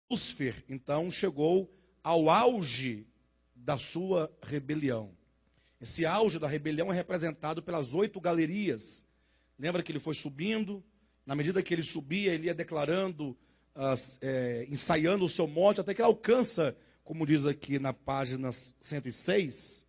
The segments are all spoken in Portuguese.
Lúcifer, então, chegou ao auge da sua rebelião. Esse auge da rebelião é representado pelas 8 galerias. Lembra que ele foi subindo? Na medida que ele subia, ele ia declarando, ensaiando o seu mote, até que ele alcança, como diz aqui na página 106,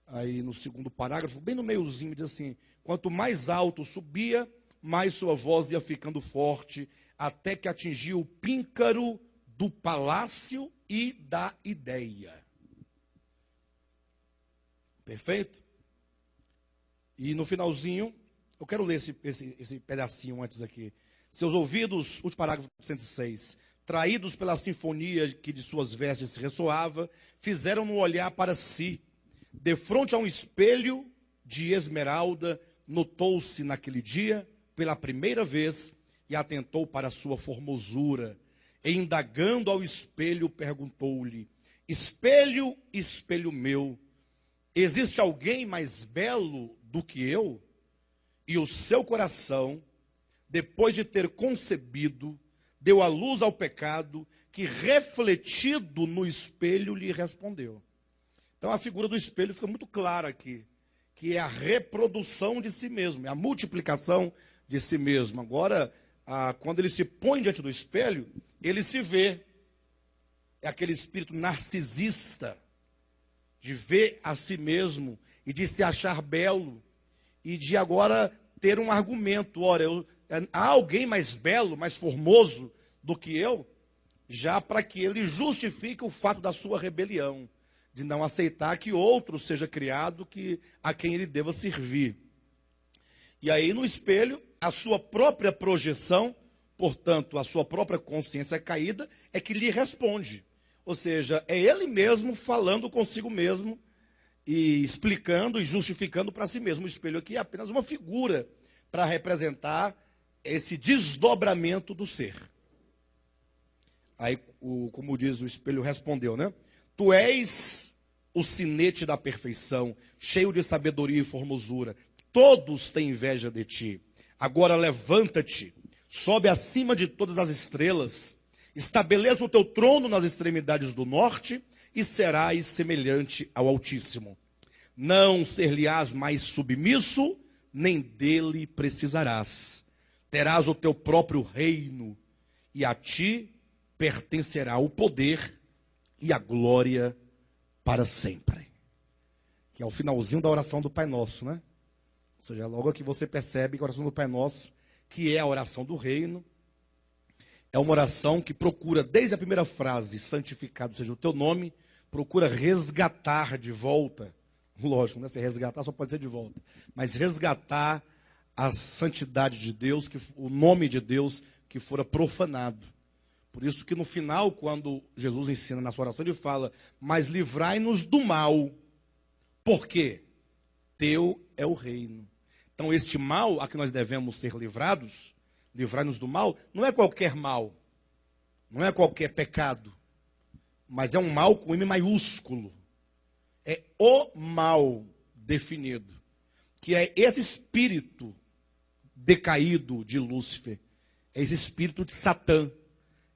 aí no segundo parágrafo, bem no meiozinho, diz assim: quanto mais alto subia, mais sua voz ia ficando forte, até que atingiu o píncaro do palácio e da ideia. Perfeito? E no finalzinho, eu quero ler esse pedacinho antes aqui. Seus ouvidos, último parágrafo 106, traídos pela sinfonia que de suas vestes ressoava, fizeram-no olhar para si. Defronte a um espelho de esmeralda, notou-se naquele dia, pela primeira vez, e atentou para a sua formosura. E indagando ao espelho, perguntou-lhe: espelho, espelho meu, existe alguém mais belo do que eu? E o seu coração, depois de ter concebido, deu à luz ao pecado, que refletido no espelho lhe respondeu. Então a figura do espelho fica muito clara aqui, que é a reprodução de si mesmo, é a multiplicação de si mesmo. Agora, quando ele se põe diante do espelho, ele se vê. É aquele espírito narcisista, de ver a si mesmo e de se achar belo, e de agora ter um argumento: ora, há alguém mais belo, mais formoso do que eu? Já para que ele justifique o fato da sua rebelião, de não aceitar que outro seja criado a quem ele deva servir. E aí no espelho, a sua própria projeção, portanto, a sua própria consciência caída, é que lhe responde. Ou seja, é ele mesmo falando consigo mesmo e explicando e justificando para si mesmo. O espelho aqui é apenas uma figura para representar esse desdobramento do ser. Aí, como diz o espelho, respondeu, né? Tu és o sinete da perfeição, cheio de sabedoria e formosura. Todos têm inveja de ti. Agora levanta-te, sobe acima de todas as estrelas, estabeleça o teu trono nas extremidades do norte e serás semelhante ao Altíssimo. Não ser-lhe-ás mais submisso, nem dele precisarás. Terás o teu próprio reino, e a ti pertencerá o poder e a glória para sempre. Que é o finalzinho da oração do Pai Nosso, né? Ou seja, logo aqui você percebe que a oração do Pai Nosso, que é a oração do reino, é uma oração que procura, desde a primeira frase, santificado seja o teu nome, procura resgatar de volta. Lógico, né? Se resgatar só pode ser de volta. Mas resgatar a santidade de Deus, o nome de Deus que fora profanado. Por isso que no final, quando Jesus ensina na sua oração, ele fala: mas livrai-nos do mal. Por quê? Teu é o reino. Então este mal a que nós devemos ser livrados, livrai-nos do mal, não é qualquer mal, não é qualquer pecado, mas é um mal com M maiúsculo. É o mal definido, que é esse espírito decaído de Lúcifer, é esse espírito de Satã,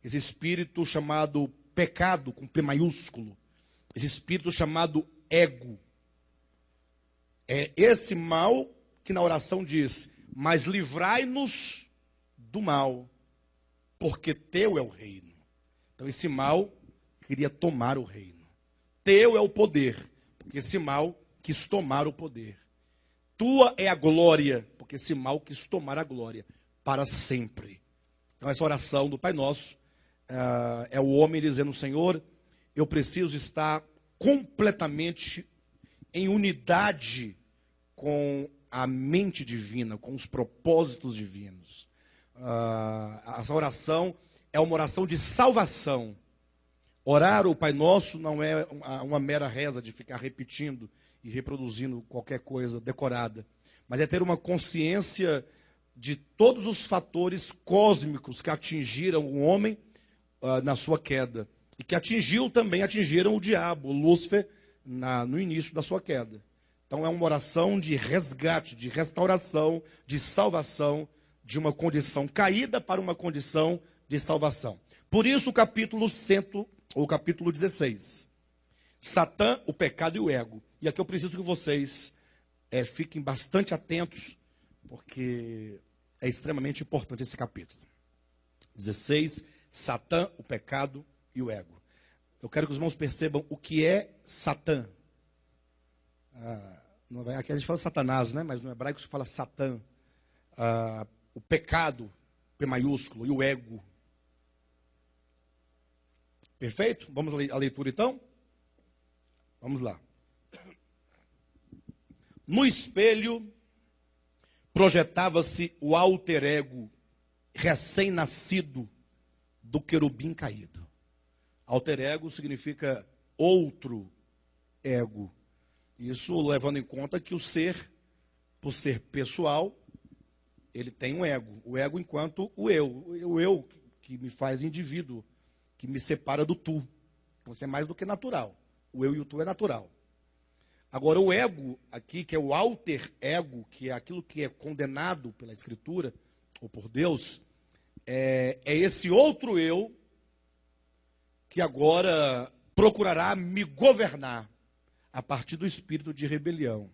esse espírito chamado pecado, com P maiúsculo, esse espírito chamado ego. É esse mal que na oração diz: mas livrai-nos do mal, porque teu é o reino. Então esse mal queria tomar o reino. Teu é o poder, porque esse mal quis tomar o poder. Tua é a glória, porque esse mal quis tomar a glória para sempre. Então essa oração do Pai Nosso é o homem dizendo: Senhor, eu preciso estar completamente em unidade com a mente divina, com os propósitos divinos. Essa oração é uma oração de salvação. Orar o Pai Nosso não é uma mera reza de ficar repetindo e reproduzindo qualquer coisa decorada, mas é ter uma consciência de todos os fatores cósmicos que atingiram o homem na sua queda, e que atingiram o diabo, o Lúcifer, no início da sua queda. Então é uma oração de resgate, de restauração, de salvação, de uma condição caída para uma condição de salvação. Por isso o capítulo 16. Satã, o pecado e o ego. E aqui eu preciso que vocês fiquem bastante atentos, porque é extremamente importante esse capítulo. 16, Satã, o pecado e o ego. Eu quero que os irmãos percebam o que é Satã. Aqui a gente fala Satanás, né? Mas no hebraico se fala Satã. O pecado, P maiúsculo, e o ego. Perfeito? Vamos à leitura então? Vamos lá. No espelho projetava-se o alter ego recém-nascido do querubim caído. Alter ego significa outro ego. Isso levando em conta que o ser, por ser pessoal, ele tem um ego. O ego enquanto o eu que me faz indivíduo, que me separa do tu. Então isso é mais do que natural. O eu e o tu é natural. Agora o ego aqui, que é o alter ego, que é aquilo que é condenado pela Escritura, ou por Deus, é esse outro eu que agora procurará me governar a partir do espírito de rebelião.